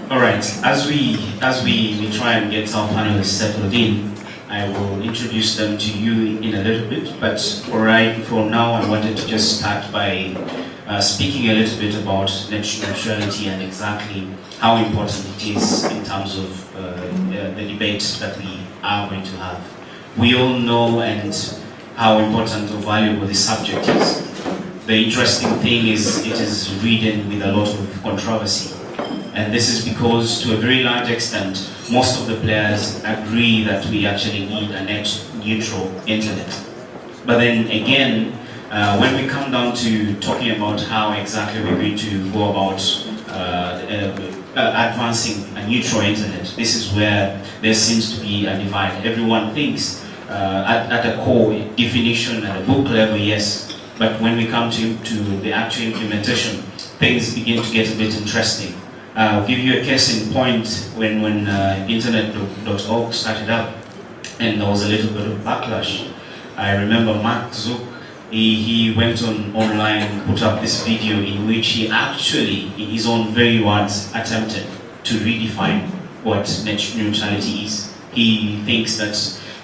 All right. As we try and get our panelists settled in, I will introduce them to you in a little bit. But for now, I wanted to just start by speaking a little bit about net neutrality and exactly how important it is in terms of the debate that we are going to have. We all know and how important or valuable this subject is. The interesting thing is it is ridden with a lot of controversy. And this is because, to a very large extent, most of the players agree that we actually need a net neutral internet. But then again, when we come down to talking about how exactly we're going to go about advancing a neutral internet, this is where there seems to be a divide. Everyone thinks at a core definition at a book level, yes, but when we come to the actual implementation, things begin to get a bit interesting. I'll give you a case in point when internet.org started up and there was a little bit of backlash. I remember Mark Zook, he went online, put up this video in which he actually, in his own very words, attempted to redefine what net neutrality is. He thinks that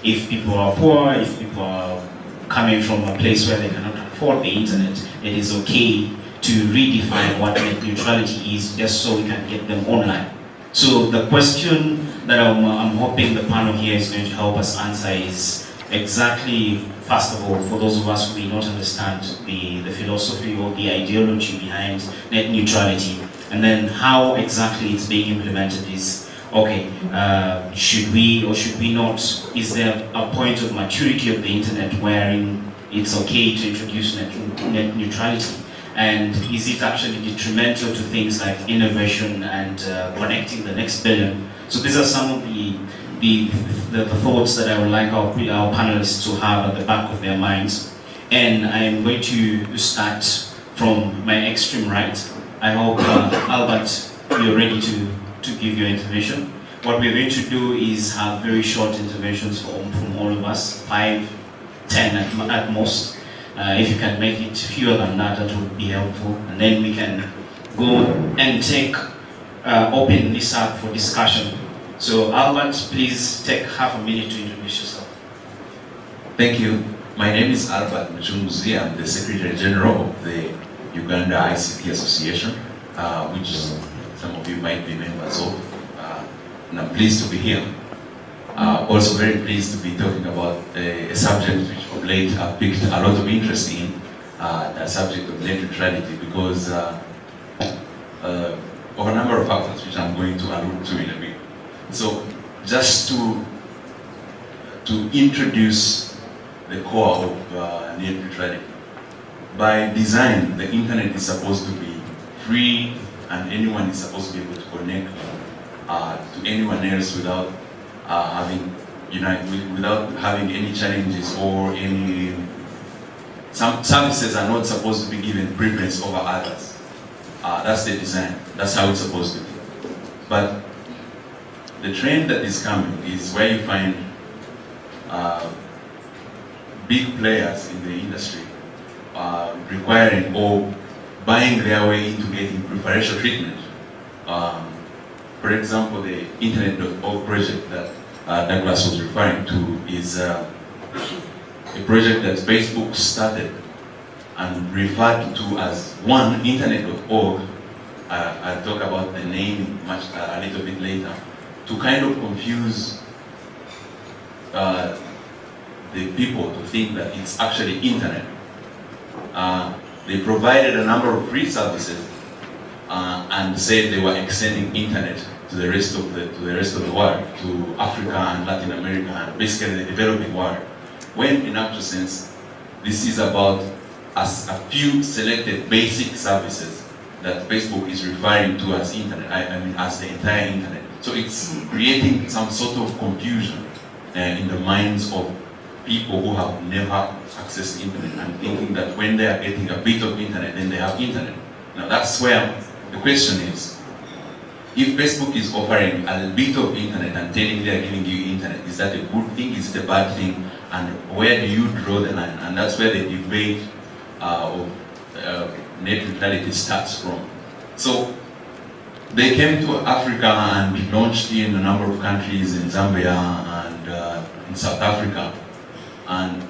if people are poor, if people are coming from a place where they cannot afford the internet, it is okay to redefine what net neutrality is, just so we can get them online. So the question that I'm hoping the panel here is going to help us answer is exactly, first of all, for those of us who may not understand the philosophy or the ideology behind net neutrality, and then how exactly it's being implemented is, okay, should we or should we not, is there a point of maturity of the internet wherein it's okay to introduce net neutrality? And is it actually detrimental to things like innovation and connecting the next billion? So these are some of the thoughts that I would like our panelists to have at the back of their minds. And I am going to start from my extreme right. I hope, Albert, you're ready to give your intervention. What we're going to do is have very short interventions from all of us, 5, 10 at most. If you can make it fewer than that, that would be helpful. And then we can go and open this up for discussion. So Albert, please take half a minute to introduce yourself. Thank you. My name is Albert Mucunguzi. I'm the Secretary General of the Uganda ICT Association, which some of you might be members of. And I'm pleased to be here. Also very pleased to be talking about a subject which of late I've picked a lot of interest in, the subject of net neutrality, because of a number of factors which I'm going to allude to in a bit. So just to introduce the core of net neutrality. By design, the internet is supposed to be free and anyone is supposed to be able to connect to anyone else without without having any challenges or any. Some services are not supposed to be given preference over others. That's the design. That's how it's supposed to be. But the trend that is coming is where you find big players in the industry requiring or buying their way into getting preferential treatment. For example, the Internet.org project that Douglas was referring to is a project that Facebook started and referred to as one Internet.org. I'll talk about the name a little bit later, to kind of confuse the people to think that it's actually internet. They provided a number of free services and said they were extending internet to the rest of the world, to Africa and Latin America and basically the developing world. When in actual sense, this is about a few selected basic services that Facebook is referring to as internet, I mean as the entire internet. So it's creating some sort of confusion in the minds of people who have never accessed internet and thinking that when they are getting a bit of internet, then they have internet. Now that's where the question is, if Facebook is offering a bit of internet and telling they are giving you internet, is that a good thing, is it a bad thing, and where do you draw the line? And that's where the debate of net neutrality starts from. So They came to Africa and launched in a number of countries in Zambia and in South Africa, and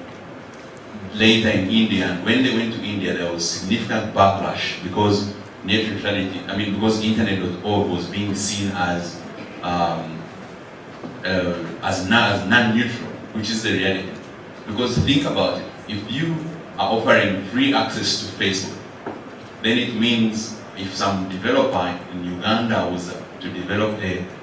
later in India. And when they went to India, there was significant backlash because net neutrality, because internet.org was being seen as non-neutral, which is the reality. Because think about it, if you are offering free access to Facebook, then it means if some developer in Uganda was to develop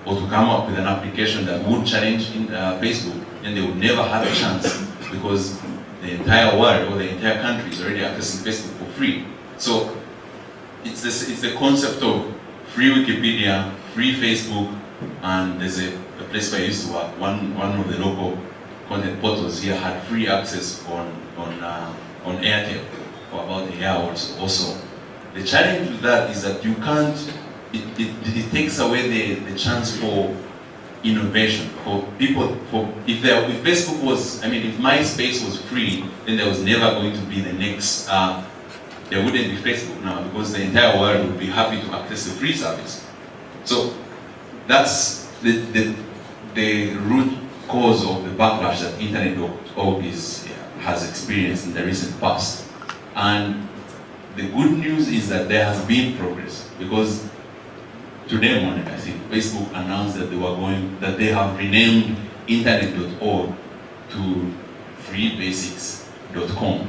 or to come up with an application that would challenge Facebook, then they would never have a chance because the entire world or the entire country is already accessing Facebook for free. So it's the concept of free Wikipedia, free Facebook, and there's a place where I used to work. One of the local content portals here had free access on Airtel for about a year also. The challenge with that is that you can't. It takes away the chance for innovation for people. If Facebook was, if MySpace was free, then there was never going to be the next. There wouldn't be Facebook now because the entire world would be happy to access the free service. So that's the root cause of the backlash that internet.org has experienced in the recent past. And the good news is that there has been progress because today morning, I think, Facebook announced that they have renamed internet.org to freebasics.com.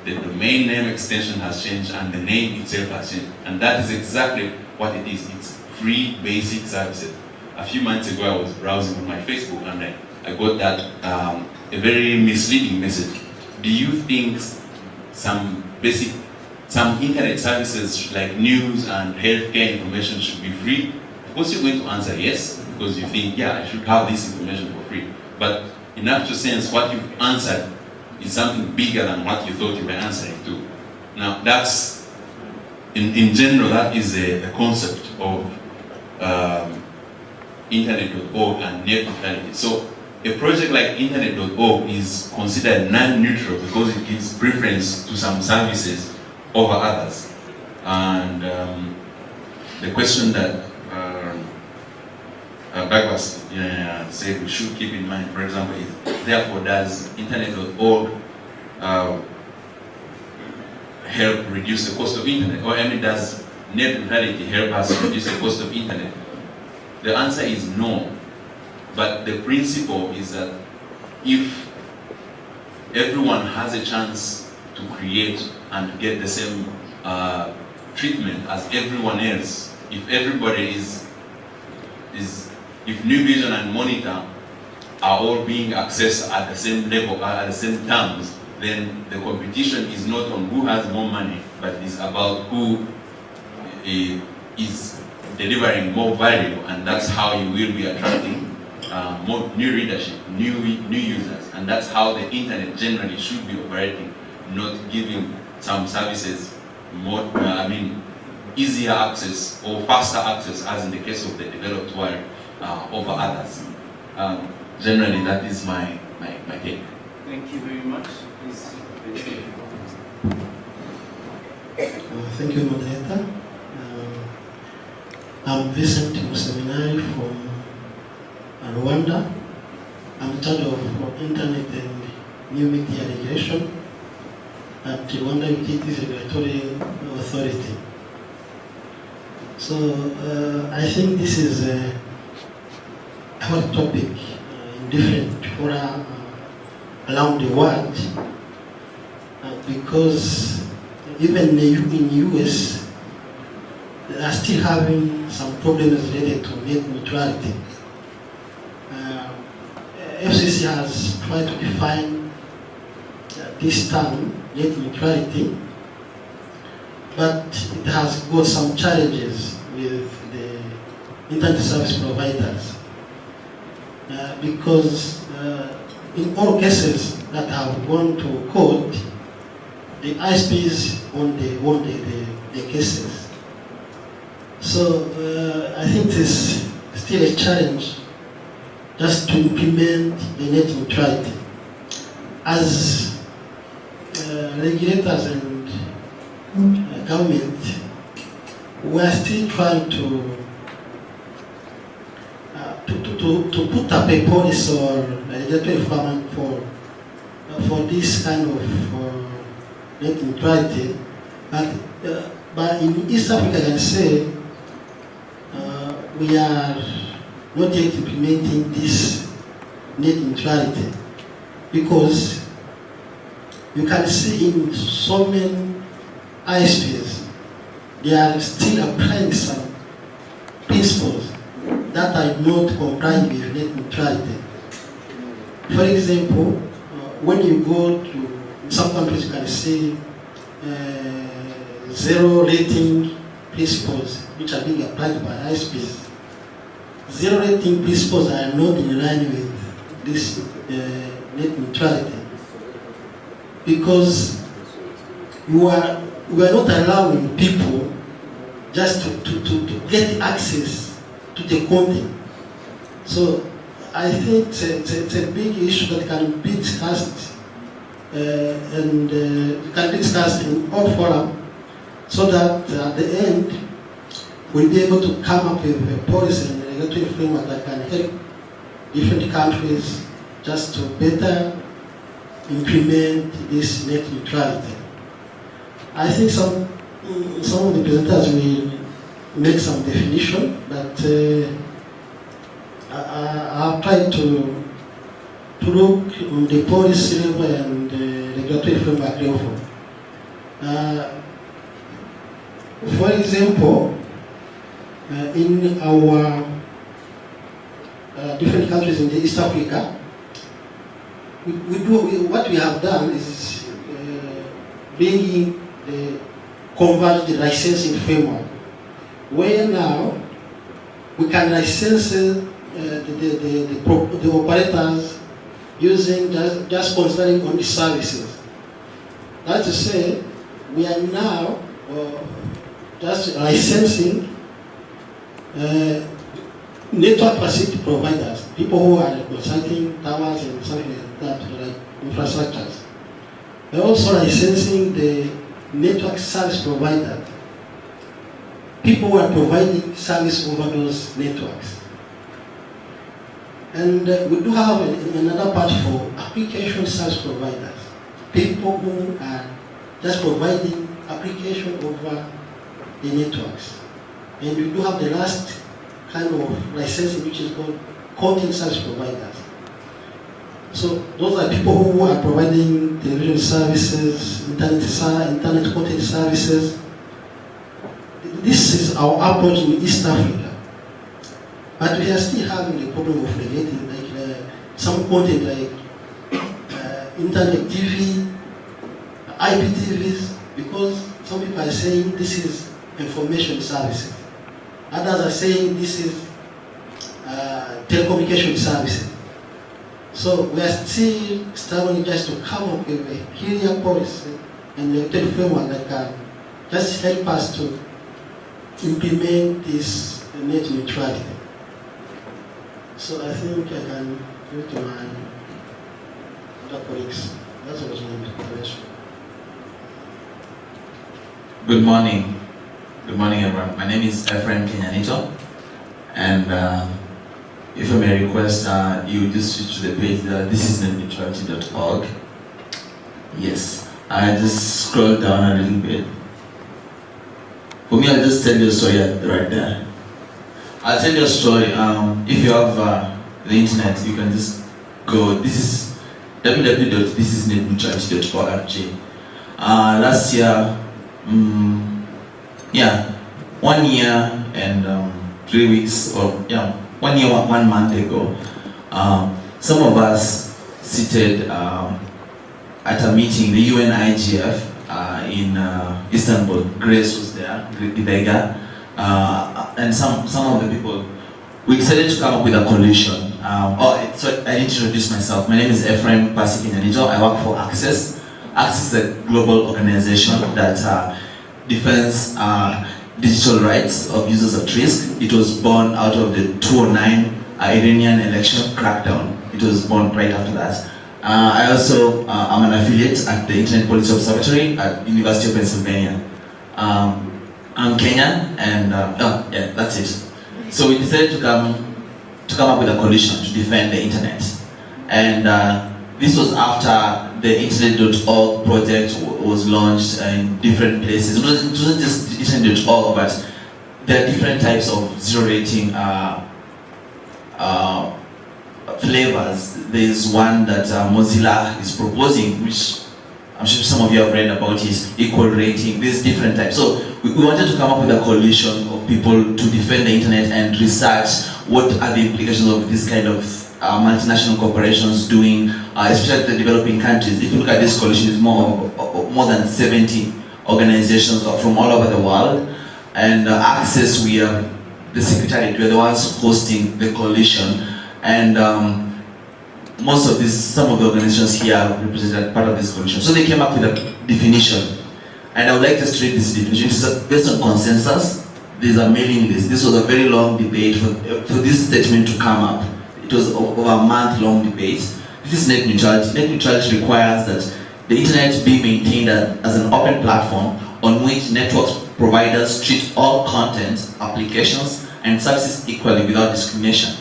The domain name extension has changed and the name itself has changed. And that is exactly what it is. It's free basic services. A few months ago, I was browsing on my Facebook and I got that a very misleading message. Do you think some internet services like news and healthcare information should be free? Of course, you're going to answer yes, because you think, yeah, I should have this information for free. But in actual sense, what you've answered is something bigger than what you thought you were answering to. Now, that's, in general, that is a concept of internet.org and net neutrality. So, a project like internet.org is considered non-neutral because it gives preference to some services over others. And the question that Douglas said we should keep in mind, for example, is therefore does internet.org help reduce the cost of internet? Or does net neutrality help us reduce the cost of internet? The answer is no. But the principle is that if everyone has a chance to create and to get the same treatment as everyone else, if everybody if New Vision and Monitor are all being accessed at the same level, at the same terms, then the competition is not on who has more money, but it's about who is delivering more value, and that's how you will be attracting more new readership, new users, and that's how the internet generally should be operating, not giving some services more, easier access or faster access, as in the case of the developed world, over others. Generally, that is my take. Thank you very much. Please. Thank you, Moderator. I'm Vincent Museminali from Rwanda. I'm in charge of Internet and New Media Regulation at Rwanda Utilities Regulatory Authority. So I think this is a hot topic in different fora around the world because even in US they are still having some problems related to net neutrality. FCC has tried to define this term, net neutrality, but it has got some challenges with the internet service providers because in all cases that have gone to court, the ISPs won the cases. So I think it's still a challenge just to implement the net neutrality. As regulators and government, we are still trying to put up a policy or a regulatory framework for this kind of net neutrality. But in East Africa, I can say we are not yet implementing this net neutrality, because you can see in so many ISPs, they are still applying some principles that are not complying with net neutrality. For example, when you go to some countries, you can see zero rating principles which are being applied by ISPs. Zero rating principles are not in line with this net neutrality, because we are not allowing people just to get access to the content. So I think it's a big issue that can be discussed and can be discussed in all forums, so that at the end we'll be able to come up with a policy and a regulatory framework that can help different countries just to better implement this net neutrality. I think some of the presenters will make some definition, but I've tried to look on the policy level and the regulatory framework level. For example, in our different countries in the East Africa, what we have done is bringing the converged licensing framework, where now we can license the operators using just considering only services. That's to say, we are now just licensing network facility providers, people who are consulting towers and something like that, like infrastructures. We're also licensing the network service provider, people who are providing service over those networks. And we do have another part for application service providers, people who are just providing application over the networks. And we do have the last kind of licensing, which is called content service providers. So those are people who are providing television services, internet content services. This is our approach in East Africa. But we are still having the problem of regulating, like some content like internet TV, IPTVs, because some people are saying this is information services. Others are saying this is telecommunication services. So we are still struggling just to come up with a clear policy and a framework that can just help us to implement this net neutrality. So I think I can give to my other colleagues. That was my intervention. Good morning. Good morning, everyone. My name is Ephraim Kenyanito, and if I may request, you just switch to the page there. This is neutrality.org. Yes, I just scroll down a little bit. For me, I'll just tell you a story right there. I'll tell you a story. If you have the internet, you can just go. This is www.thisisnetneutrality.org. Last year, 1 year and 3 weeks, or 1 year, 1 month ago, some of us seated at a meeting, the UN IGF in Istanbul. Grace was there, Idega, and some of the people. We decided to come up with a coalition. So I need to introduce myself. My name is Ephraim, Percy, Kenyanito. I work for Access. Access is a global organization that defends digital rights of users at risk. It was born out of the 2009 Iranian election crackdown. It was born right after that. I also am an affiliate at the Internet Policy Observatory at University of Pennsylvania. I'm Kenyan, and yeah, that's it. So we decided to come up with a coalition to defend the internet, and this was after the Internet.org project was launched in different places. It wasn't just Internet.org, but there are different types of zero rating flavors. There's one that Mozilla is proposing, which I'm sure some of you have read about, is equal rating. There's different types. So we wanted to come up with a coalition of people to defend the internet and research what are the implications of this kind of multinational corporations doing, especially the developing countries. If you look at this coalition, it's more than 70 organizations from all over the world. And Access, we are the secretariat, we are the ones hosting the coalition. And some of the organizations here represented part of this coalition. So they came up with a definition. And I would like just to read this definition. It's based on consensus. There's a mailing list. This was a very long debate for this statement to come up. It was over a month-long debate. This is net neutrality. Net neutrality requires that the internet be maintained as an open platform on which network providers treat all content, applications, and services equally without discrimination.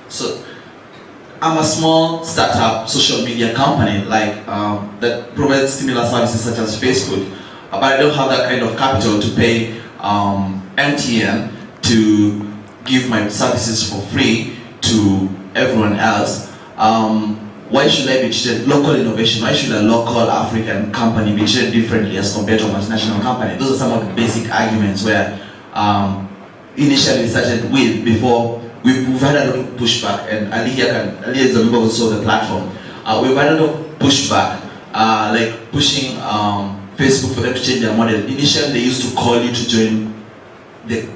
So, I'm a small startup social media company that provides similar services such as Facebook, but I don't have that kind of capital to pay MTN to give my services for free to everyone else. Why should I be treated local innovation? Why should a local African company be treated differently as compared to a multinational company? Those are some of the basic arguments where initially started with before. We've had a lot of pushback, and Ali is a member also of the platform. We've had a lot of pushback, like pushing Facebook for them to change their model. Initially, they used to call you to join the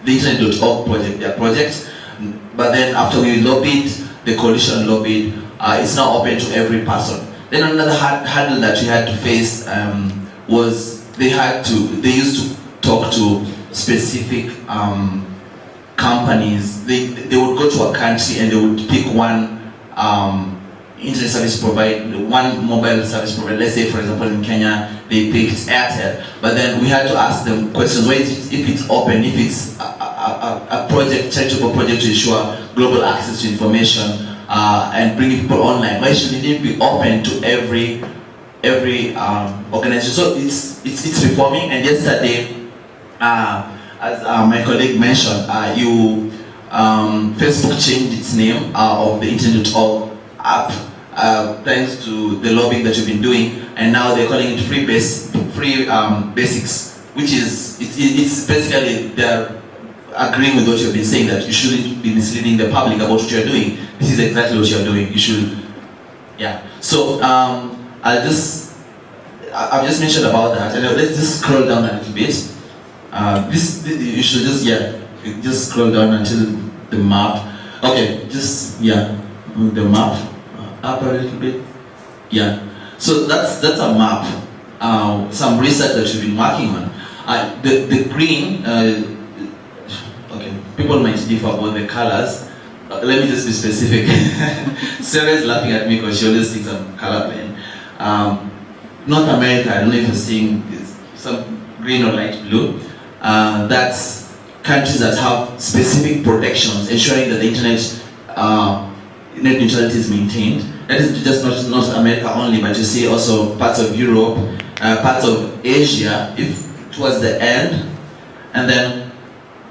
Internet.org project, their project. But then after we lobbied, the coalition lobbied, it's now open to every person. Then another hurdle that we had to face was they used to talk to specific companies. They would go to a country and they would pick one internet service provider, one mobile service provider. Let's say, for example, in Kenya, they picked Airtel. But then we had to ask them questions. Why is it, if it's open, if it's a project, charitable project to ensure global access to information and bringing people online, why should it be open to every organization? So it's reforming. And yesterday, as my colleague mentioned, Facebook changed its name of the Internet.org app thanks to the lobbying that you've been doing, and now they're calling it free basics, which is it's basically they're agreeing with what you've been saying, that you shouldn't be misleading the public about what you're doing. This is exactly what you're doing. You should, yeah. So I've just mentioned about that, and let's just scroll down a little bit. You should just scroll down until the map. Okay, move the map up a little bit. Yeah. So that's a map. Some research that you've been working on. The green. Okay, people might differ about the colors. Let me just be specific. Sarah is laughing at me because she always thinks I'm colorblind. North America, I don't know if you're seeing some green or light blue. That's countries that have specific protections, ensuring that the internet net neutrality is maintained. That is just not North America only, but you see also parts of Europe, parts of Asia, if towards the end, and then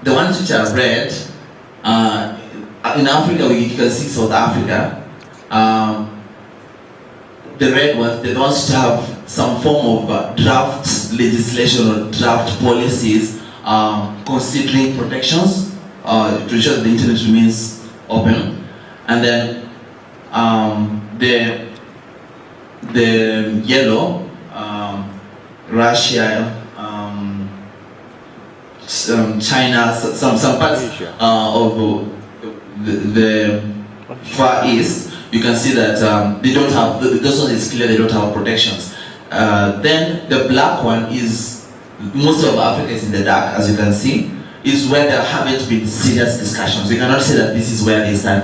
the ones which are red, in Africa, you can see South Africa. The red ones, the ones which have some form of draft legislation or draft policies considering protections to ensure that the internet remains open. And then the yellow, Russia, China, some parts of the Far East, you can see that they don't have, this one is clear, they don't have protections. Then the black one is, most of Africa is in the dark, as you can see, is where there haven't been serious discussions. We cannot say that this is where they stand,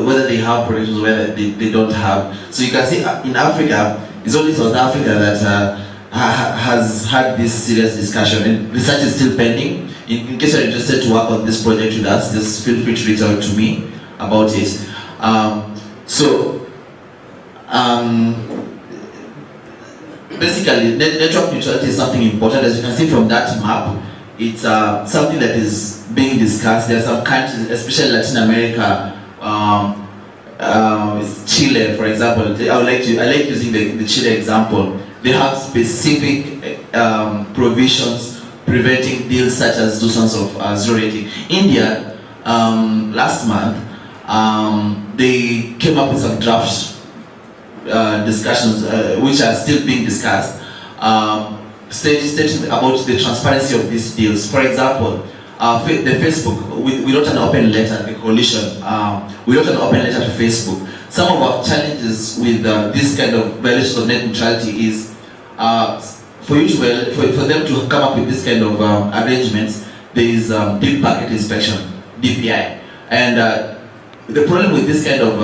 whether they have protections or whether they don't have. So you can see in Africa, it's only South Africa that has had this serious discussion, and research is still pending. In case you're interested to work on this project with us, just feel free to reach out to me about it. Basically, network neutrality is something important. As you can see from that map, it's something that is being discussed. There are some countries, especially Latin America, Chile, for example. I like using the Chile example. They have specific provisions preventing deals such as those ones of zero rating. India, last month, they came up with some draft discussions which are still being discussed, stating about the transparency of these deals. For example, the Facebook, we wrote an open letter, the coalition, we wrote an open letter to Facebook. Some of our challenges with this kind of violations of net neutrality is for them to come up with this kind of arrangements. There is deep packet inspection, DPI, and the problem with this kind of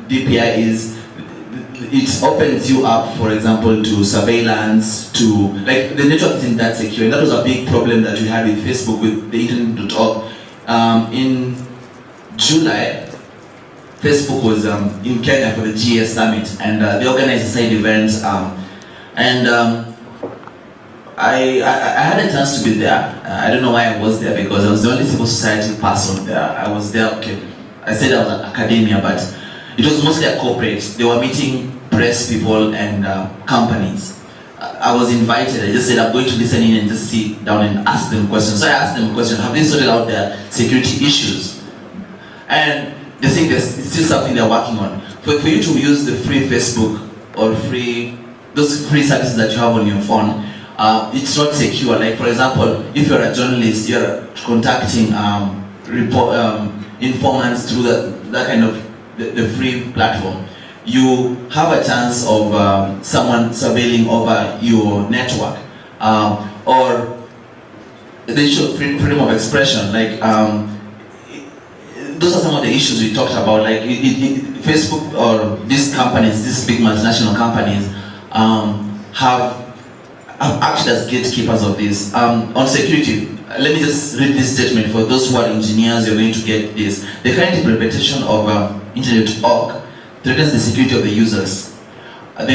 DPI is it opens you up, for example, to surveillance, to, like, the network isn't that secure, and that was a big problem that we had with Facebook, with the internet.org. In July, Facebook was in Kenya for the GS Summit, and they organized a side event, I had a chance to be there. I don't know why I was there, because I was the only civil society person there. I was there, okay, I said I was at academia, but it was mostly a corporate. They were meeting press people and companies. I was invited. I just said I'm going to listen in and just sit down and ask them questions. So I asked them a question: have they sorted out their security issues? And they think it's still something they're working on. For you to use the free Facebook or those free services that you have on your phone, it's not secure. Like, for example, if you're a journalist, you're contacting informants through that kind of the free platform, you have a chance of someone surveilling over your network, or the issue of freedom of expression. Like, those are some of the issues we talked about. Like, Facebook or these companies, these big multinational companies, have acted as gatekeepers of this. On security, let me just read this statement for those who are engineers. You're going to get this. The current implementation of internet.org threatens the security of the users. On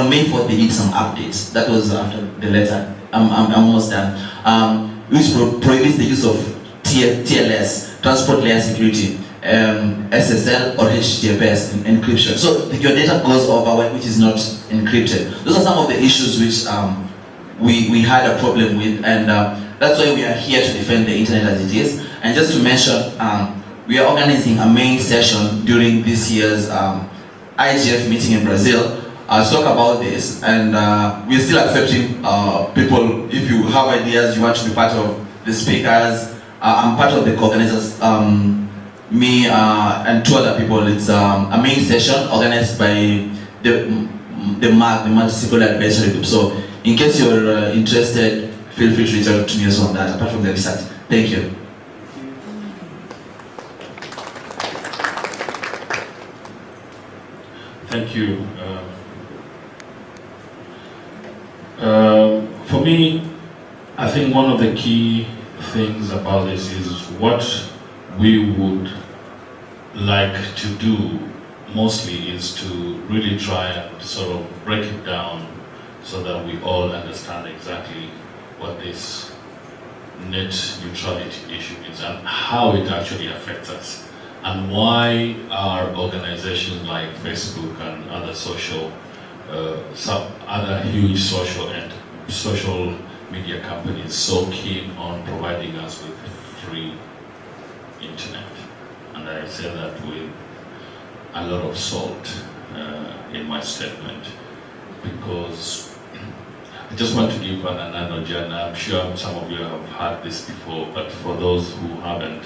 May 4th, they did some updates. That was after the letter. I'm almost done. Which prohibits the use of TLS, transport layer security, SSL or HTTPS encryption. So your data goes over which is not encrypted. Those are some of the issues which we had a problem with, and that's why we are here to defend the internet as it is. And just to mention, we are organizing a main session during this year's IGF meeting in Brazil to talk about this, and we're still accepting people. If you have ideas, you want to be part of the speakers, I'm part of the organizers, me and two other people. It's a main session organized by the MAG, the Multi-Stakeholder Advisory Group. So in case you're interested, feel free to reach out to me also on that, apart from the research. Thank you. Thank you. For me, I think one of the key things about this is what we would like to do mostly is to really try and sort of break it down so that we all understand exactly what this net neutrality issue is and how it actually affects us, and why are organizations like Facebook and other other huge social media companies so keen on providing us with free internet. And I say that with a lot of salt in my statement, because I just want to give an analogy, and I'm sure some of you have heard this before, but for those who haven't,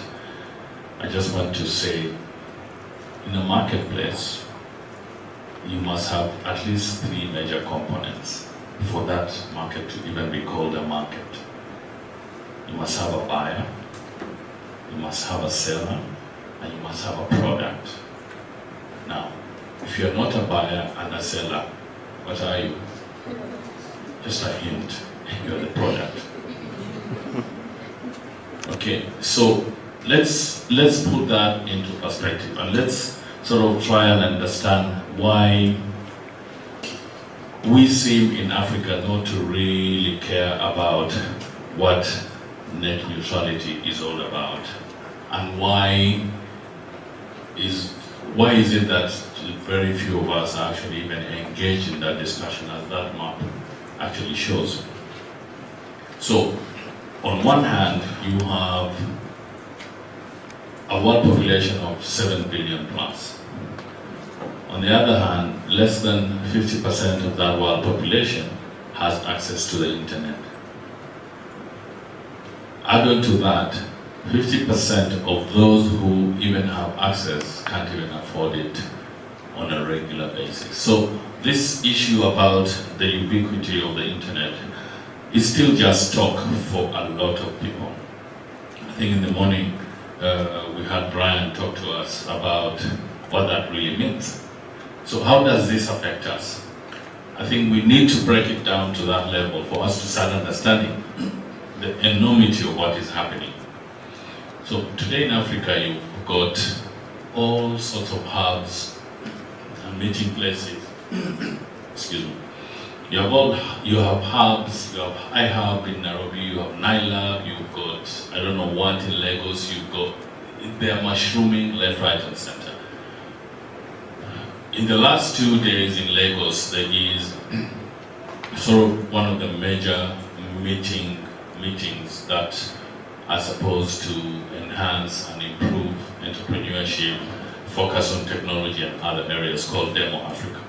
I just want to say, in a marketplace, you must have at least 3 major components for that market to even be called a market. You must have a buyer, you must have a seller, and you must have a product. Now, if you're not a buyer and a seller, what are you? Just a hint, you're the product. Okay, so let's put that into perspective, and let's sort of try and understand why we seem in Africa not to really care about what net neutrality is all about, and why is it that very few of us are actually even engaged in that discussion, as that map actually shows. So, on one hand, you have a world population of 7 billion plus. On the other hand, less than 50% of that world population has access to the internet. Add on to that, 50% of those who even have access can't even afford it on a regular basis. So this issue about the ubiquity of the internet is still just talk for a lot of people. I think in the morning we had Brian talk to us about what that really means. So how does this affect us? I think we need to break it down to that level for us to start understanding the enormity of what is happening. So today in Africa, you've got all sorts of hubs and meeting places. Excuse me. You have hubs, you have iHub in Nairobi, you have NILAB, you've got, I don't know what in Lagos, they're mushrooming left, right, and center. In the last 2 days in Lagos, there is sort of one of the major meetings that are supposed to enhance and improve entrepreneurship, focus on technology and other areas, called Demo Africa.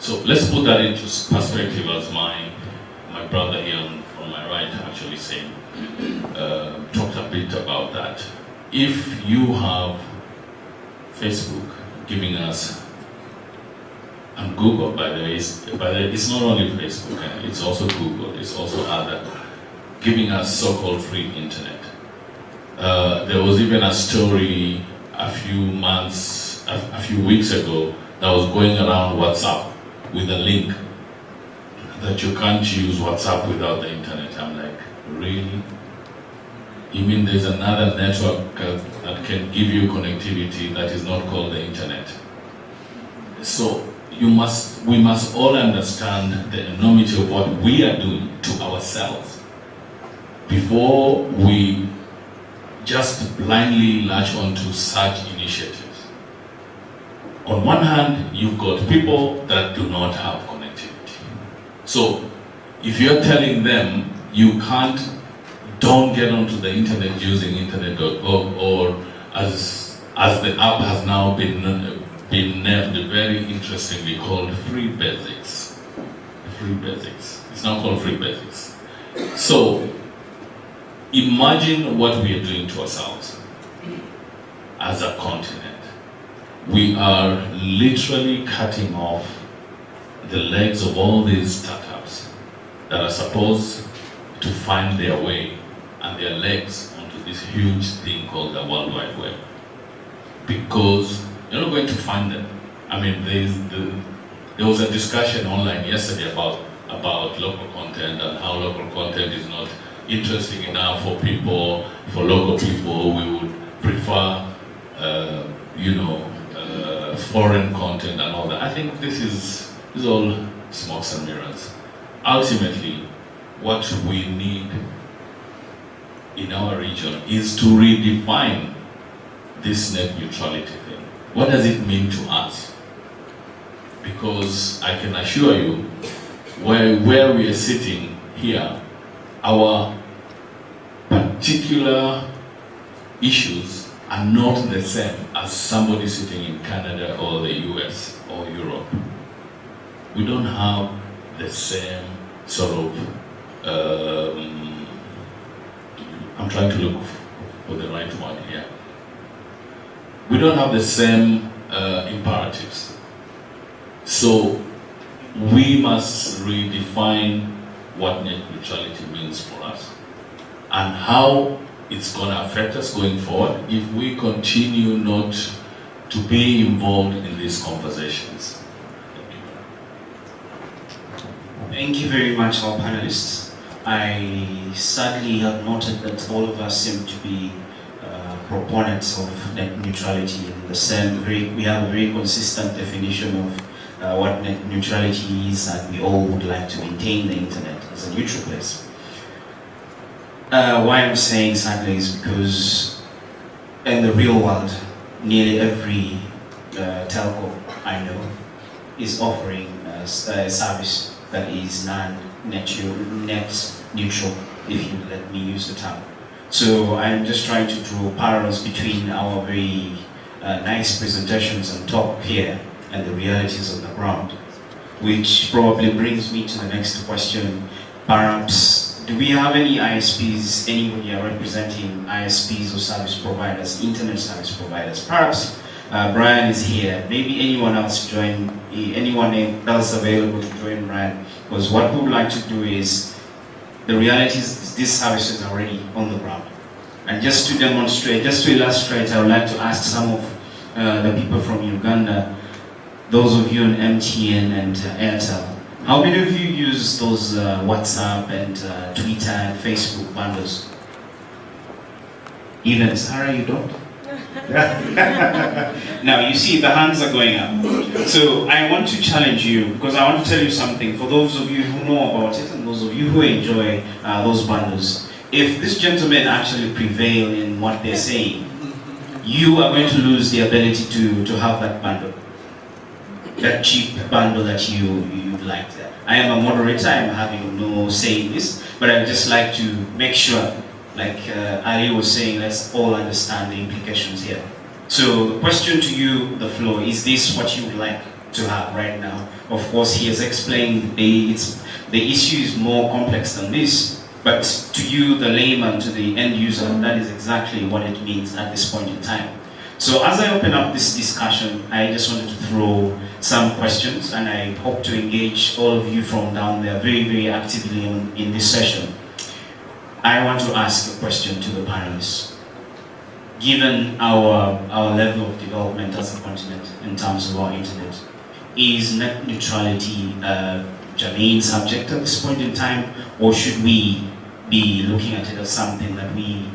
So let's put that into perspective, as my brother here on my right actually said, talked a bit about that. If you have Facebook giving us, and Google, by the way, it's not only Facebook, it's also Google, it's also other, giving us so-called free internet. There was even a story a few weeks ago that was going around WhatsApp with a link that you can't use WhatsApp without the internet. I'm like, really? You mean there's another network that can give you connectivity that is not called the internet? So we must all understand the enormity of what we are doing to ourselves before we just blindly latch onto such initiatives. On one hand, you've got people that do not have connectivity. So if you're telling them you don't get onto the internet using internet.org, or as the app has now been named very interestingly called Free Basics. Free Basics. It's now called Free Basics. So imagine what we are doing to ourselves as a continent. We are literally cutting off the legs of all these startups that are supposed to find their way and their legs onto this huge thing called the World Wide Web. Because you're not going to find them. I mean, there was a discussion online yesterday about local content and how local content is not interesting enough for people, for local people. We would prefer, foreign content and all that. I think this is all smokes and mirrors. Ultimately, what we need in our region is to redefine this net neutrality thing. What does it mean to us? Because I can assure you, where we are sitting here, our particular issues are not the same as somebody sitting in Canada or the US or Europe. We don't have the same sort of, I'm trying to look for the right word here. We don't have the same imperatives. So we must redefine what net neutrality means for us and how it's going to affect us going forward if we continue not to be involved in these conversations. Thank you very much, our panelists. I sadly have noted that all of us seem to be proponents of net neutrality in the same. We have a very consistent definition of what net neutrality is, and we all would like to maintain the internet as a neutral place. Why I'm saying sadly is because in the real world, nearly every telco I know is offering a service that is net neutral, if you let me use the term. So I'm just trying to draw parallels between our very nice presentations on top here and the realities on the ground, which probably brings me to the next question. Perhaps, do we have any ISPs, anybody are representing ISPs or service providers, internet service providers? Perhaps Brian is here. Maybe anyone else join, anyone else available to join Brian, because what we would like to do is, the reality is these services are already on the ground. And just to demonstrate, just to illustrate, I would like to ask some of the people from Uganda, those of you on MTN and Airtel, how many of you use those WhatsApp and Twitter and Facebook bundles? Even Sarah, you don't? Now you see the hands are going up. So I want to challenge you, because I want to tell you something. For those of you who know about it and those of you who enjoy those bundles, if this gentleman actually prevail in what they're saying, you are going to lose the ability to have that bundle, that cheap bundle that you like. I am a moderator, I am having no say in this, but I would just like to make sure, like Ali was saying, let's all understand the implications here. So the question to you, the floor, is this what you would like to have right now? Of course, he has explained the issue is more complex than this, but to you, the layman, to the end user, that is exactly what it means at this point in time. So as I open up this discussion, I just wanted to throw some questions, and I hope to engage all of you from down there very, very actively in this session. I want to ask a question to the panelists. Given our level of development as a continent in terms of our internet, is net neutrality a germane subject at this point in time, or should we be looking at it as something that we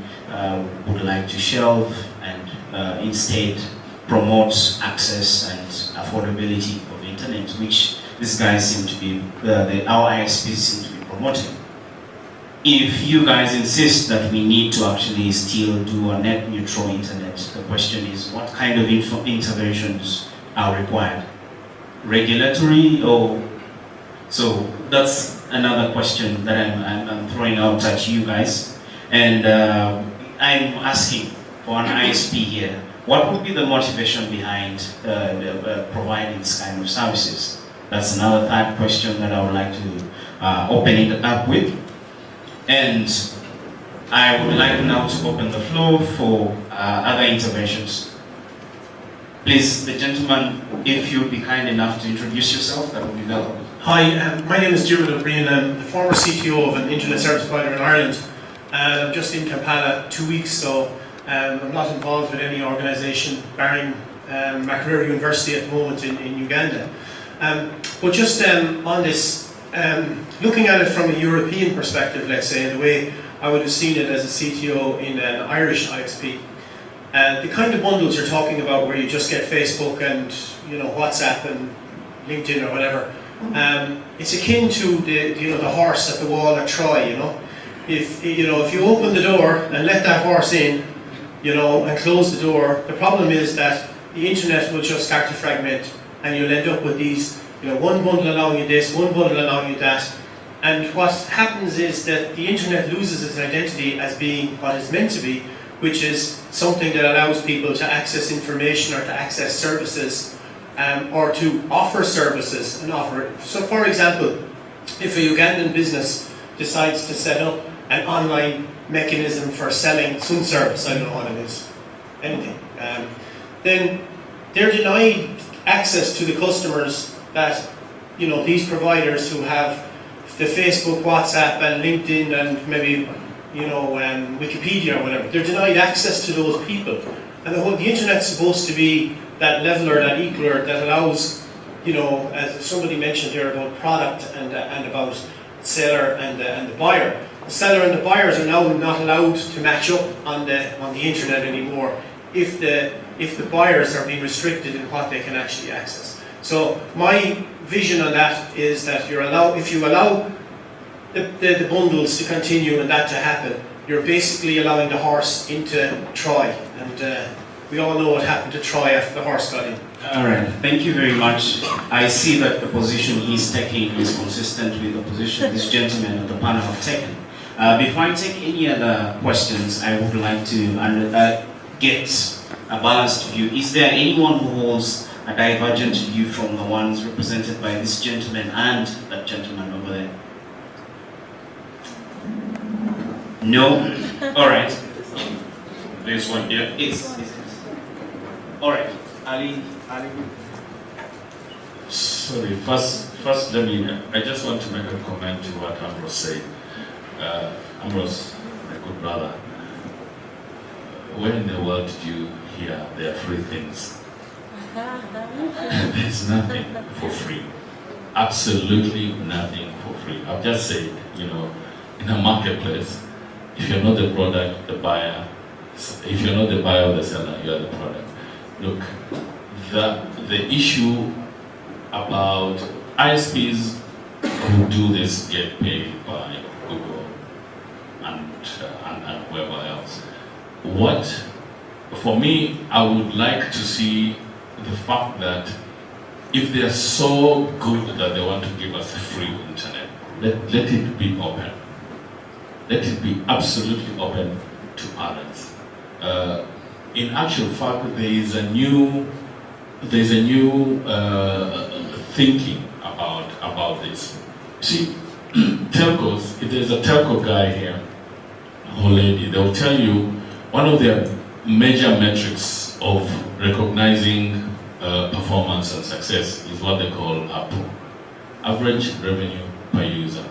would like to shelve and instead promote access and affordability of internet, which these guys seem to be, our ISPs seem to be promoting? If you guys insist that we need to actually still do a net neutral internet, the question is, what kind of interventions are required? Regulatory or... So that's another question that I'm throwing out at you guys. And I'm asking for an ISP here, what would be the motivation behind providing this kind of services? That's another third question that I would like to open it up with. And I would like now to open the floor for other interventions. Please, the gentleman, if you'd be kind enough to introduce yourself, that would be welcome. Hi, my name is Diarmuid O'Brien. I'm the former CTO of an internet service provider in Ireland. And I'm just in Kampala 2 weeks, so I'm not involved with any organisation, barring Makerere University at the moment in Uganda. But just on this, looking at it from a European perspective, let's say, in the way I would have seen it as a CTO in an Irish ISP, the kind of bundles you're talking about, where you just get Facebook and WhatsApp and LinkedIn or whatever, it's akin to the horse at the wall at Troy. If you open the door and let that horse in, and close the door, the problem is that the internet will just start to fragment, and you'll end up with these, one bundle allowing you this, one bundle allowing you that. And what happens is that the internet loses its identity as being what it's meant to be, which is something that allows people to access information or to access services, or to offer services and offer it. So for example, if a Ugandan business decides to set up an online mechanism for selling some service, I don't know what it is, anything, then they're denied access to the customers that, these providers who have the Facebook, WhatsApp and LinkedIn and maybe, Wikipedia or whatever. They're denied access to those people. And the internet's supposed to be that leveler, that equaler that allows, you know, as somebody mentioned here about product and about seller and the buyer. The seller and the buyers are now not allowed to match up on the internet anymore if the buyers are being restricted in what they can actually access. So my vision on that is that if you allow the bundles to continue and that to happen, you're basically allowing the horse into Troy, and we all know what happened to Troy after the horse got in. All right, thank you very much. I see that the position he's taking is consistent with the position this gentleman on the panel have taken. Before I take any other questions, I would like to get a balanced view. Is there anyone who holds a divergent view from the ones represented by this gentleman and that gentleman over there? No? All right. This one here. Yes. All right. Ali. Sorry, first I just want to make a comment to what Ambrose said. Ambrose, my good brother, where in the world did you hear there are free things? There's nothing for free. Absolutely nothing for free. I've just said, you know, in a marketplace, if you're not the product, the buyer, if you're not the buyer or the seller, you are the product. Look, the issue about ISPs who do this get paid by Google and whoever else. For me, I would like to see the fact that if they're so good that they want to give us a free internet, let it be open. Let it be absolutely open to others. In actual fact, there is a new thinking about this. See, telcos, if there's a telco guy here or lady, they'll tell you one of their major metrics of recognizing performance and success is what they call ARPU, average revenue per user.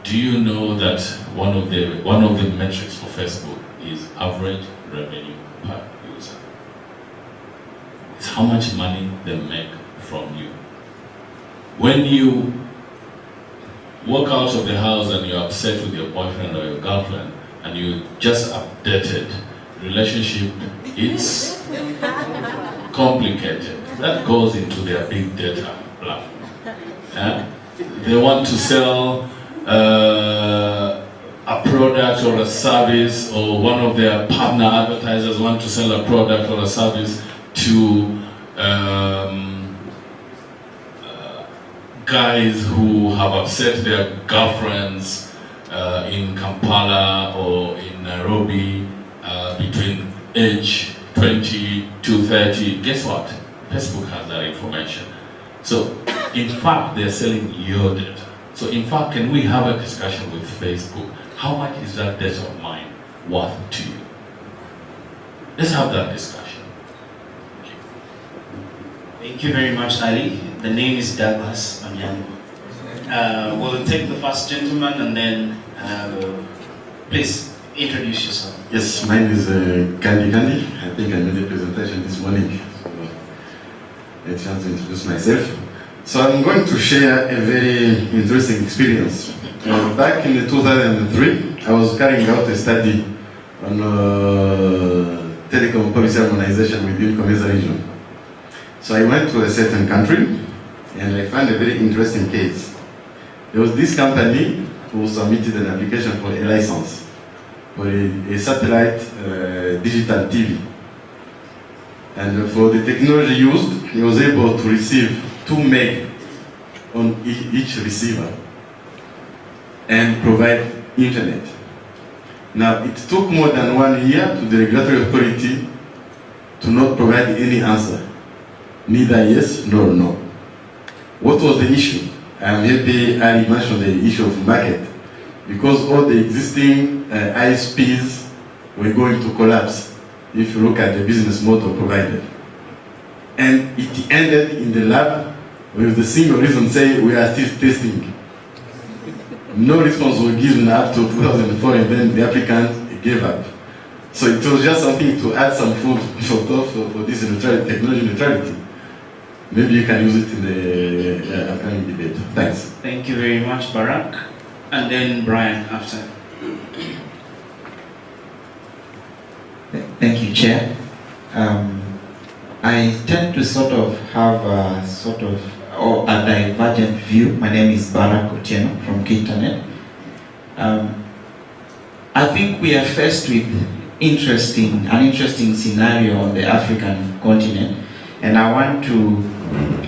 Do you know that one of the metrics for Facebook is average revenue per user? It's how much money they make from you. When you walk out of the house and you're upset with your boyfriend or your girlfriend and you just updated relationship, it's complicated. That goes into their big data platform. They want to sell a product or a service, or one of their partner advertisers want to sell a product or a service to guys who have upset their girlfriends in Kampala or in Nairobi between age 20 to 30. Guess what? Facebook has that information. So, in fact, they're selling your data. So, in fact, can we have a discussion with Facebook? How much is that data of mine worth to you? Let's have that discussion. Thank you very much, Ali. The name is Douglas Onyango. We'll take the first gentleman and then please introduce yourself. Yes, my name is Kandi. I think I made a presentation this morning, so I had a chance to introduce myself. So I'm going to share a very interesting experience. Back in 2003, I was carrying out a study on telecom policy harmonization within Comesa region. So I went to a certain country and I found a very interesting case. There was this company who submitted an application for a license for a satellite digital TV. And for the technology used, he was able to receive 2 meg on each receiver and provide internet. Now, it took more than 1 year to the regulatory authority to not provide any answer. Neither yes nor no. What was the issue? I am happy Ali mentioned the issue of market, because all the existing ISPs were going to collapse if you look at the business model provided. And it ended in the lab with the single reason saying we are still testing. No response was given up to 2004, and then the applicant gave up. So it was just something to add some food for this technology neutrality. maybe you can use it in the upcoming debate. Thanks. Thank you very much, Barak. And then Brian after. Thank you, Chair. I tend to sort of have a divergent view. My name is Barak Otieno from KICTANet. I think we are faced with an interesting scenario on the African continent, and I want to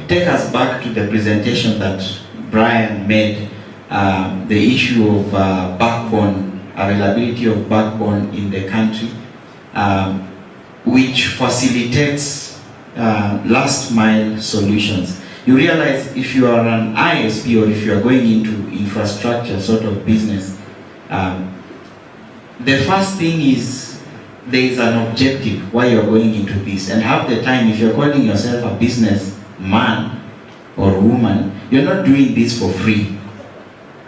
take us back to the presentation that Brian made, the issue of backbone, availability of backbone in the country, which facilitates last mile solutions. You realize if you are an ISP or if you are going into infrastructure sort of business, the first thing is there is an objective why you are going into this, and half the time if you're calling yourself a business man or woman, you're not doing this for free.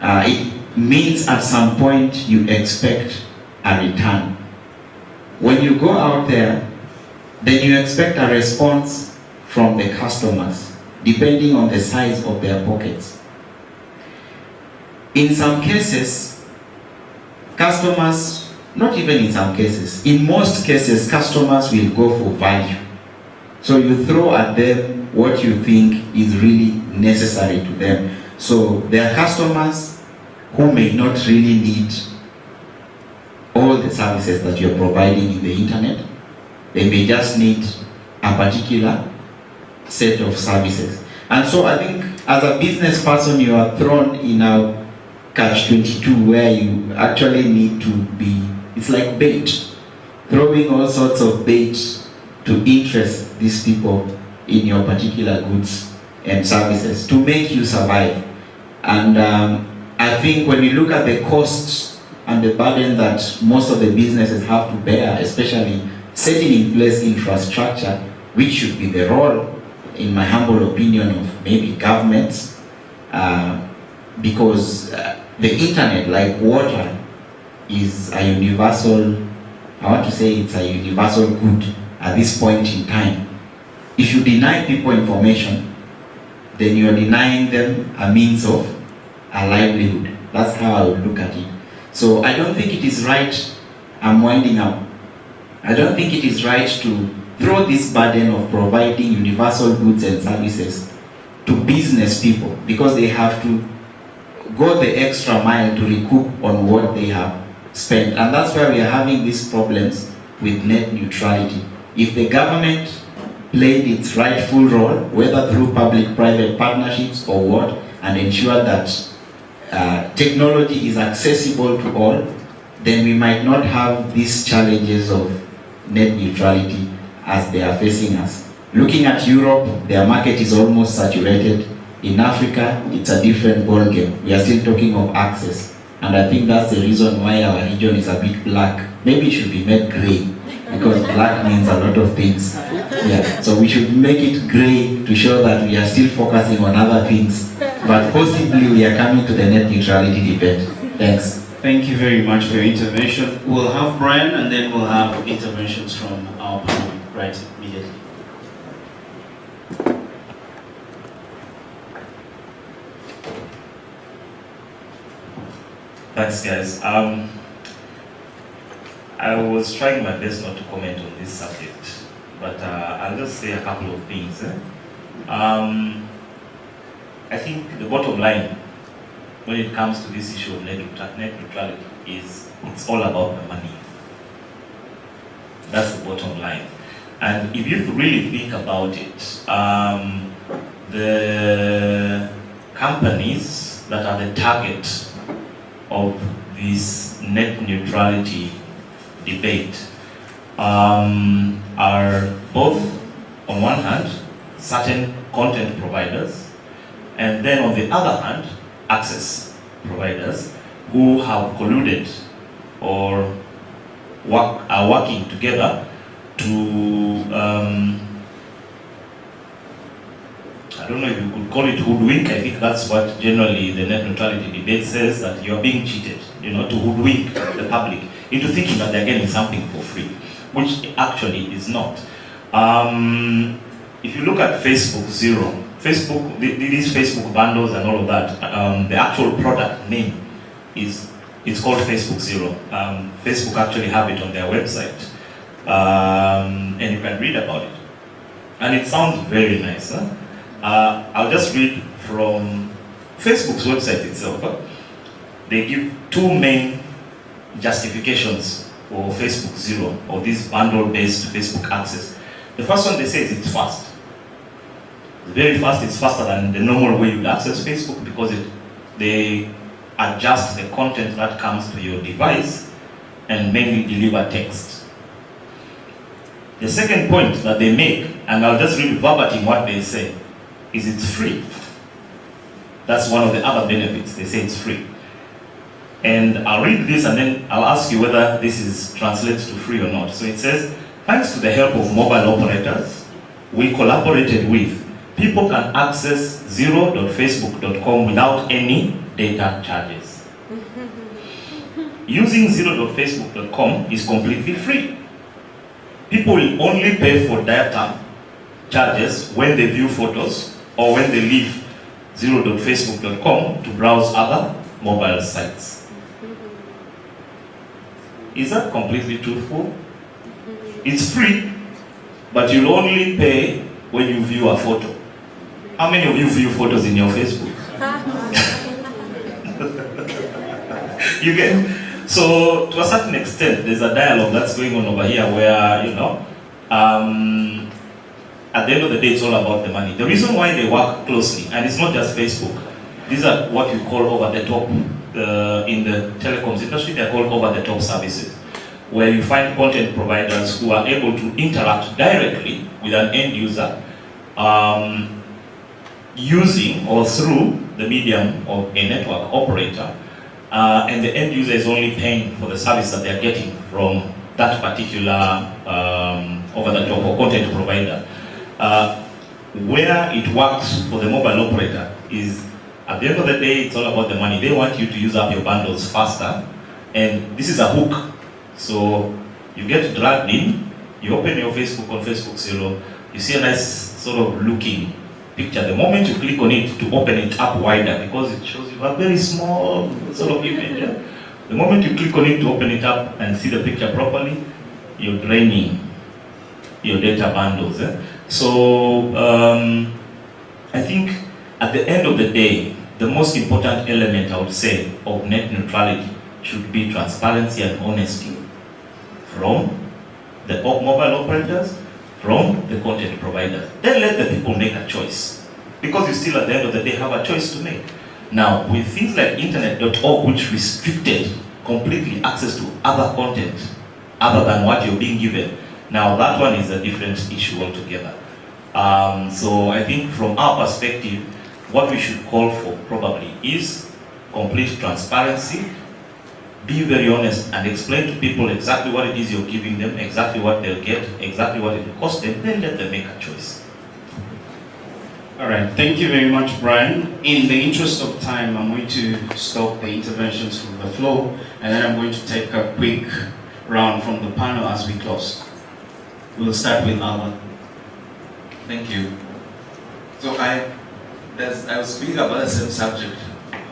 It means at some point you expect a return. When you go out there, then you expect a response from the customers, depending on the size of their pockets. In some cases, customers, not even in some cases, in most cases, customers will go for value. So you throw at them what you think is really necessary to them. So there are customers who may not really need all the services that you're providing in the internet. They may just need a particular set of services. And so I think as a business person, you are thrown in a catch-22 where you actually need to be, it's like bait, throwing all sorts of bait to interest these people in your particular goods and services to make you survive. And I think when you look at the costs and the burden that most of the businesses have to bear, especially setting in place infrastructure, which should be the role, in my humble opinion, of maybe governments, because the internet, like water, is a universal, I want to say it's a universal good at this point in time. If you deny people information, then you are denying them a means of a livelihood. That's how I would look at it. So I don't think it is right, I'm winding up, I don't think it is right to throw this burden of providing universal goods and services to business people, because they have to go the extra mile to recoup on what they have spent. And that's why we are having these problems with net neutrality. If the government played its rightful role, whether through public-private partnerships or what, and ensured that technology is accessible to all, then we might not have these challenges of net neutrality as they are facing us. Looking at Europe, their market is almost saturated. In Africa, it's a different ballgame. We are still talking of access. And I think that's the reason why our region is a bit black. Maybe it should be made grey, because black means a lot of things. Yeah, so we should make it grey to show that we are still focusing on other things. But possibly we are coming to the net neutrality debate. Thanks. Thank you very much for your intervention. We'll have Brian, and then we'll have interventions from our panel right immediately. Thanks, guys. I was trying my best not to comment on this subject, but I'll just say a couple of things. I think the bottom line when it comes to this issue of net neutrality is it's all about the money. That's the bottom line. And if you really think about it, the companies that are the target of this net neutrality debate are both, on one hand, certain content providers, and then on the other hand, access providers who have colluded or are working together to, I don't know if you could call it hoodwink. I think that's what generally the net neutrality debate says, that you're being cheated, to hoodwink the public into thinking that they're getting something for free, which actually is not. if you look at Facebook Zero, Facebook, these Facebook bundles and all of that, the actual product name it's called Facebook Zero. Facebook actually have it on their website, and you can read about it. And it sounds very nice. Huh? I'll just read from Facebook's website itself. Huh? They give two main justifications for Facebook Zero, or this bundle-based Facebook access. The first one, they say, is it's fast. It's very fast. It's faster than the normal way you'd access Facebook because they adjust the content that comes to your device and mainly deliver text. The second point that they make, and I'll just read verbatim what they say, is it's free. That's one of the other benefits. They say it's free. And I'll read this and then I'll ask you whether this translates to free or not. So it says, thanks to the help of mobile operators we collaborated with, people can access zero.facebook.com without any data charges. Using zero.facebook.com is completely free. People will only pay for data charges when they view photos or when they leave zero.facebook.com to browse other mobile sites. Is that completely truthful? It's free, but you'll only pay when you view a photo. How many of you view photos in your Facebook? You get? So, to a certain extent, there's a dialogue that's going on over here where, you know, at the end of the day, it's all about the money. The reason why they work closely, and it's not just Facebook, these are what you call over-the-top, in the telecoms industry, they're called over-the-top services, where you find content providers who are able to interact directly with an end user using or through the medium of a network operator, and the end user is only paying for the service that they're getting from that particular over-the-top or content provider. Where it works for the mobile operator is, at the end of the day, it's all about the money. They want you to use up your bundles faster, and this is a hook. So you get dragged in, you open your Facebook on Facebook Zero, you see a nice sort of looking picture. The moment you click on it to open it up wider, because it shows you a very small sort of image. Yeah? The moment you click on it to open it up and see the picture properly, you're draining your data bundles. Eh? So I think at the end of the day, the most important element, I would say, of net neutrality should be transparency and honesty from the mobile operators, from the content providers. Then let the people make a choice, because you still at the end of the day have a choice to make. Now, with things like internet.org, which restricted completely access to other content other than what you're being given, now that one is a different issue altogether. So I think from our perspective, what we should call for probably is complete transparency. Be very honest and explain to people exactly what it is you're giving them, exactly what they'll get, exactly what it will cost them, then let them make a choice. All right, thank you very much, Brian. In the interest of time, I'm going to stop the interventions from the floor, and then I'm going to take a quick round from the panel as we close. We'll start with Alan. Thank you. So I was speaking about the same subject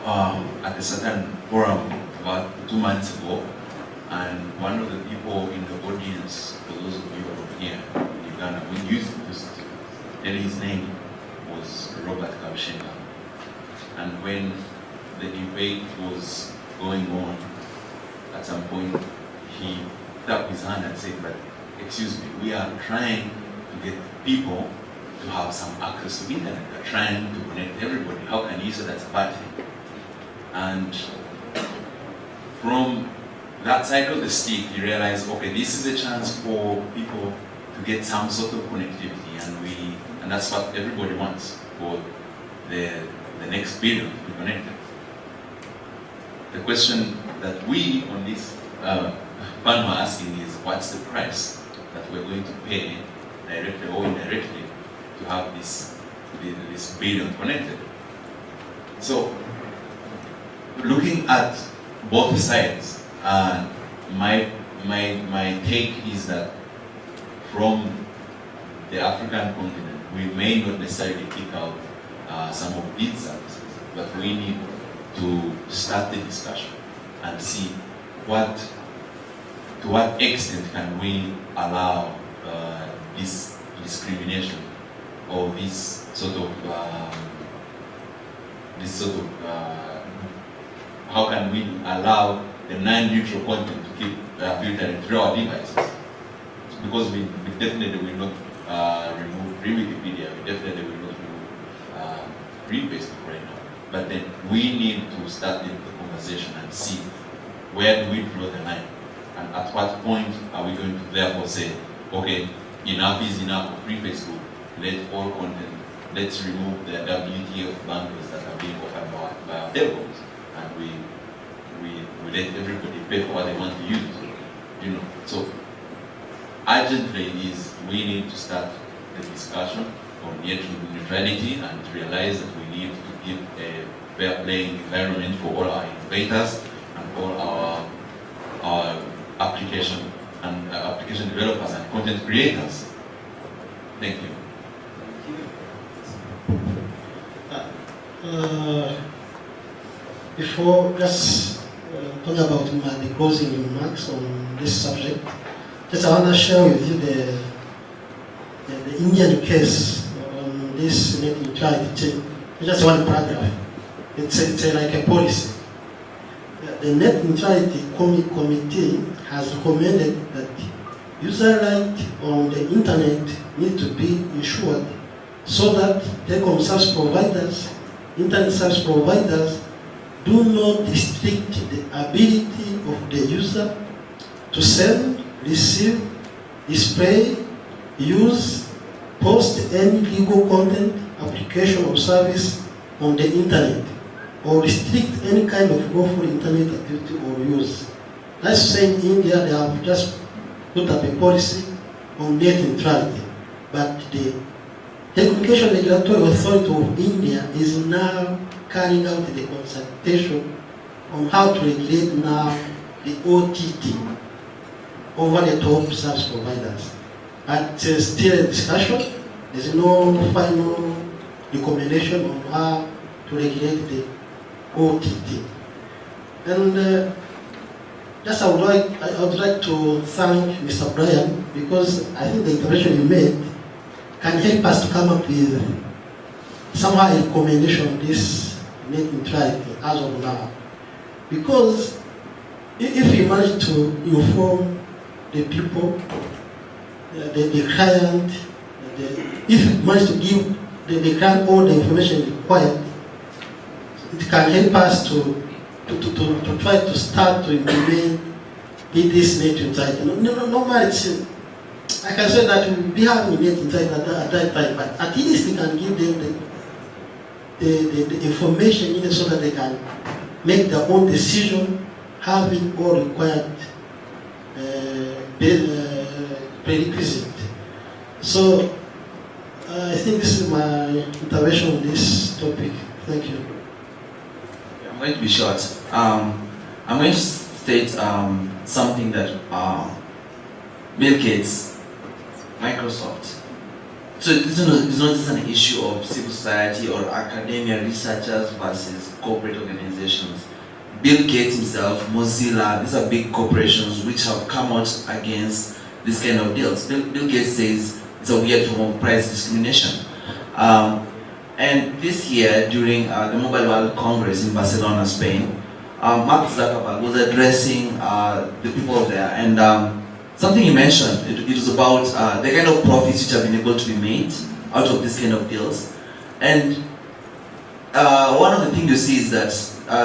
at a certain forum about 2 months ago, and one of the people in the audience, for those of you from here in Uganda, we used to tell his name was Robert Kabshenga. And when the debate was going on, at some point he tapped his hand and said, "But excuse me, we are trying to get people to have some access to internet. We're trying to connect everybody. How can you say that's a bad thing?" And from that side of the stick, you realize, okay, this is a chance for people to get some sort of connectivity, and that's what everybody wants for the next billion to be connected. The question that we on this panel are asking is, what's the price that we're going to pay, directly or indirectly, to have this billion connected? So, looking at both sides, my take is that from the African continent, we may not necessarily kick out some of these services, but we need to start the discussion and see to what extent can we allow this discrimination or this sort of how can we allow the non-neutral content to keep filtering through our devices? Because we definitely will not remove free Wikipedia, we definitely will not remove free Facebook right now. But then we need to start the conversation and see where do we draw the line, and at what point are we going to therefore say, okay, enough is enough of free Facebook, let all content, let's remove the WTF bundles that are being offered by our telcos, and we let everybody pay for what they want to use. You know, so urgently is we need to start the discussion on net neutrality and realize that we need to give a fair playing environment for all our innovators and all our application developers and content creators. Thank you. Before just talking about the closing remarks on this subject, just I want to share with you the Indian case on this net neutrality. Just one paragraph. It's like a policy. The Net Neutrality Committee has recommended that user rights on the internet need to be ensured so that telecom service providers, internet service providers, do not restrict the ability of the user to send, receive, display, use, post any legal content, application or service on the internet, or restrict any kind of lawful internet activity or use. That's saying in India they have just put up a policy on net neutrality, but the Telecommunication Regulatory Authority of India is now carrying out the consultation on how to regulate now the OTT, over-the-top service providers. But still a discussion. There's no final recommendation on how to regulate the OTT. And just I would like to thank Mr. Brian, because I think the intervention you made can help us to come up with somehow a recommendation on this net neutrality as of now. Because if we manage to inform the people, the client, if we manage to give the client all the information required, it can help us to try to start to implement this net neutrality. Normally, I can say that we will be having net neutrality at that time, but at least we can give them the information needed so that they can make their own decision, having all required prerequisite. So I think this is my intervention on this topic. Thank you. I'm going to be short. I'm going to state something that Bill Gates, Microsoft. So it's not just an issue of civil society or academia researchers versus corporate organizations. Bill Gates himself, Mozilla, these are big corporations which have come out against this kind of deals. Bill Gates says it's a weird form of price discrimination. And this year, during the Mobile World Congress in Barcelona, Spain, Mark Zuckerberg was addressing the people there, and something he mentioned, it was about the kind of profits which have been able to be made out of this kind of deals. And one of the things you see is that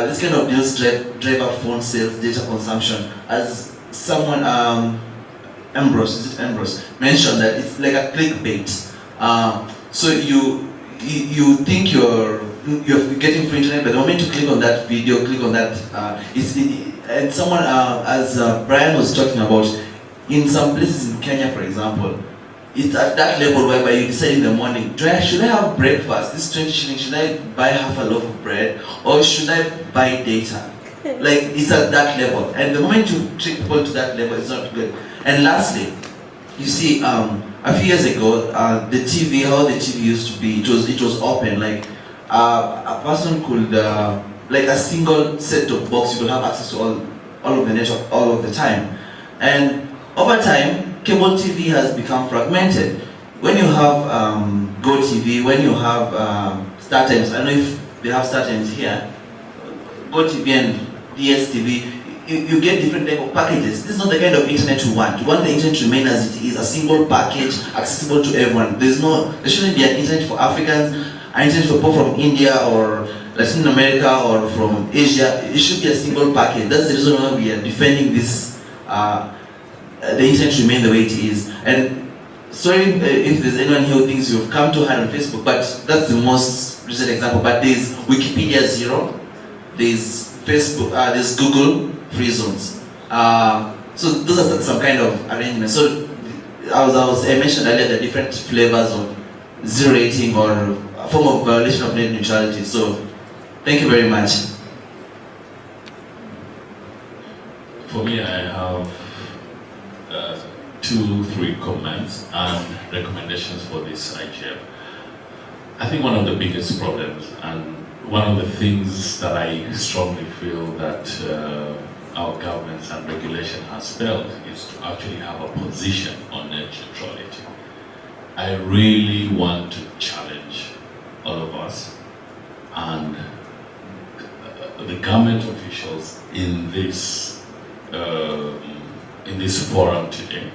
this kind of deals drive up phone sales, data consumption. As someone, Ambrose mentioned, that it's like a clickbait. So you think you're getting free internet, but the moment you click on that video, click on that, and someone, as Brian was talking about, in some places in Kenya, for example, it's at that level whereby you decide in the morning, should I have breakfast, this 20 shillings, should I buy half a loaf of bread, or should I buy data? Like, it's at that level. And the moment you trick people to that level, it's not good. And lastly, You see, a few years ago, the TV, how the TV used to be, it was open. Like a person could, like a single set-top box, you could have access to all of the network all of the time. And over time, cable TV has become fragmented. When you have Go TV, when you have StarTimes, I don't know if they have StarTimes here, Go TV and DSTV, you get different type of packages. This is not the kind of internet you want. You want the internet to remain as it is, a single package, accessible to everyone. There shouldn't be an internet for Africans, an internet for people from India or Latin America or from Asia. It should be a single package. That's the reason why we are defending this, the internet to remain the way it is. And sorry if there's anyone here who thinks you've come too hard on Facebook, but that's the most recent example. But there's Wikipedia Zero, there's Facebook, there's Google free zones. So those are some kind of arrangements. So I mentioned earlier the different flavors of zero rating or a form of violation of net neutrality. So thank you very much. For me, I have 2-3 comments and recommendations for this IGF. I think one of the biggest problems and one of the things that I strongly feel that our governments and regulation has failed is to actually have a position on net neutrality. I really want to challenge all of us and the government officials in this forum today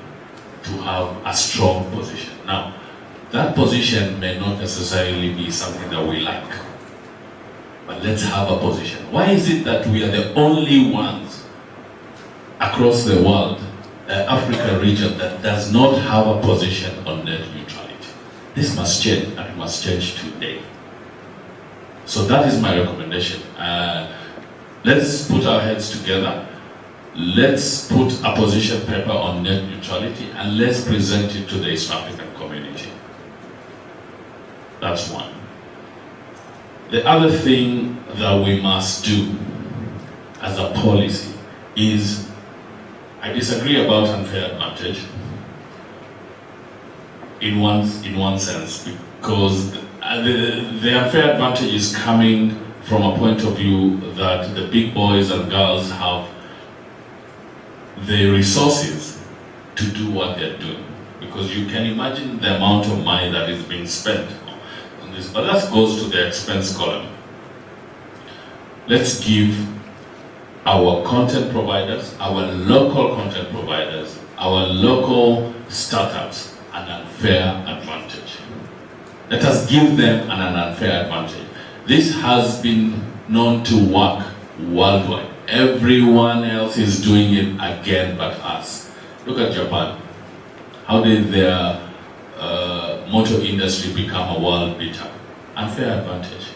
to have a strong position. Now, that position may not necessarily be something that we like, but let's have a position. Why is it that we are the only ones across the world, Africa region, that does not have a position on net neutrality? This must change, and it must change today. So that is my recommendation. Let's put our heads together. Let's put a position paper on net neutrality and let's present it to the East African community. That's one. The other thing that we must do as a policy is, I disagree about unfair advantage in one sense, because the unfair advantage is coming from a point of view that the big boys and girls have the resources to do what they're doing. Because you can imagine the amount of money that is being spent on this. But that goes to the expense column. Let's give our content providers, our local content providers, our local startups an unfair advantage. Let us give them an unfair advantage. This has been known to work worldwide. Everyone else is doing it again but us. Look at Japan. How did their motor industry become a world beater? Unfair advantage.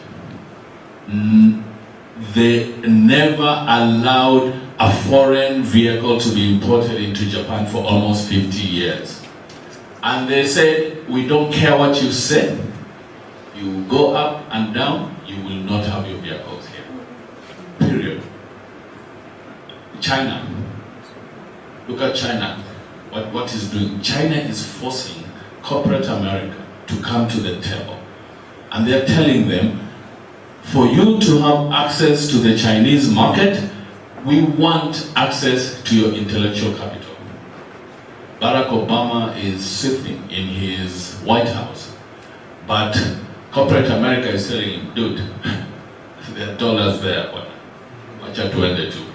They never allowed a foreign vehicle to be imported into Japan for almost 50 years. And they said, we don't care what you say. You go up and down, you will not have your vehicles here. Period. China. Look at China. What is doing? China is forcing corporate America to come to the table. And they're telling them, for you to have access to the Chinese market, we want access to your intellectual capital. Barack Obama is sitting in his White House, but corporate America is telling him, dude, there are dollars there, but watch out to end it too.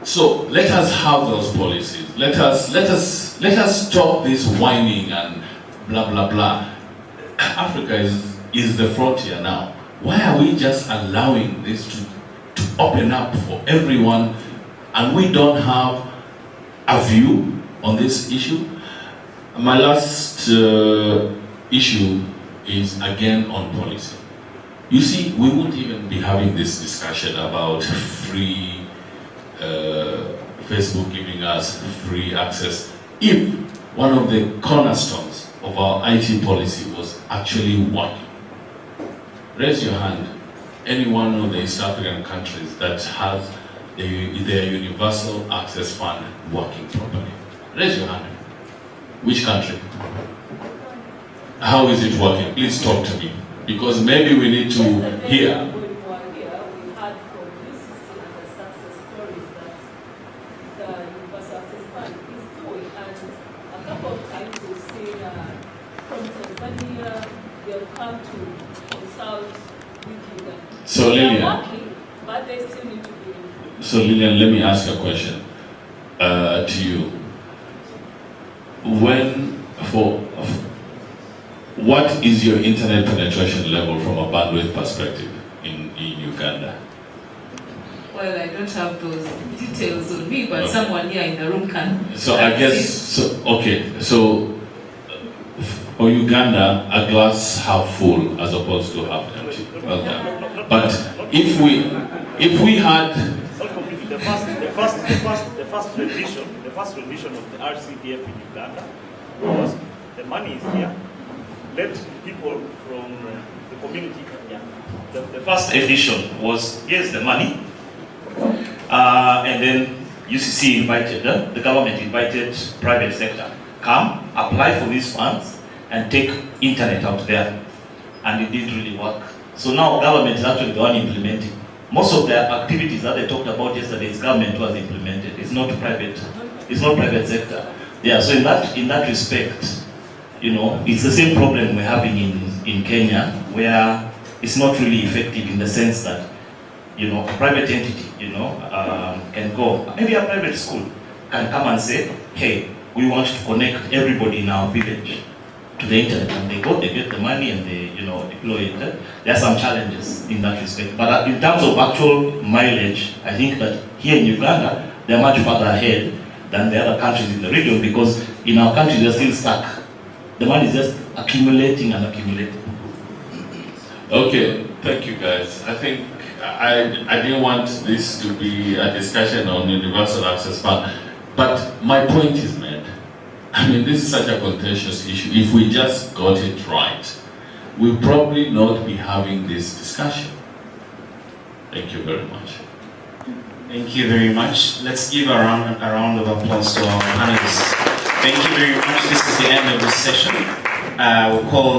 So let us have those policies. Let us stop this whining and blah blah blah. Africa is the frontier now. Why are we just allowing this to open up for everyone, and we don't have a view on this issue? My last issue is again on policy. You see, we won't even be having this discussion about free Facebook giving us free access if one of the cornerstones of our IT policy was actually working. Raise your hand, any one of the East African countries that has their universal access fund working properly. Raise your hand. Which country? How is it working? Please talk to me. Because maybe we need to hear. So Lillian, let me ask a question to you. What is your internet penetration level from a bandwidth perspective in Uganda? Well, I don't have those details on me, but someone here in the room can. So I guess, so for Uganda, a glass half full as opposed to half empty. Well done. But if we had the first revision of the RCDF in Uganda was the money is here. Let people from the community. Yeah. The first edition was yes the money, and then UCC invited the government invited private sector come apply for these funds and take internet out there, and it didn't really work. So now government is actually the one implementing. Most of the activities that they talked about yesterday is government was implemented. It's not private. It's not private sector. Yeah. So in that respect, you know, it's the same problem we're having in Kenya, where it's not really effective in the sense that, you know, a private entity, you know, can go, maybe a private school can come and say, hey, we want to connect everybody in our village to the internet, and they go, they get the money, and they, you know, deploy it. There are some challenges in that respect. But in terms of actual mileage, I think that here in Uganda, they're much further ahead than the other countries in the region, because in our country, they're still stuck. The money is just accumulating and accumulating. Okay, thank you guys. I think I didn't want this to be a discussion on universal access, but my point is made. I mean, this is such a contentious issue. If we just got it right, we'll probably not be having this discussion. Thank you very much. Thank you very much. Let's give a round of applause to our panelists. Thank you very much. This is the end of this session. We'll call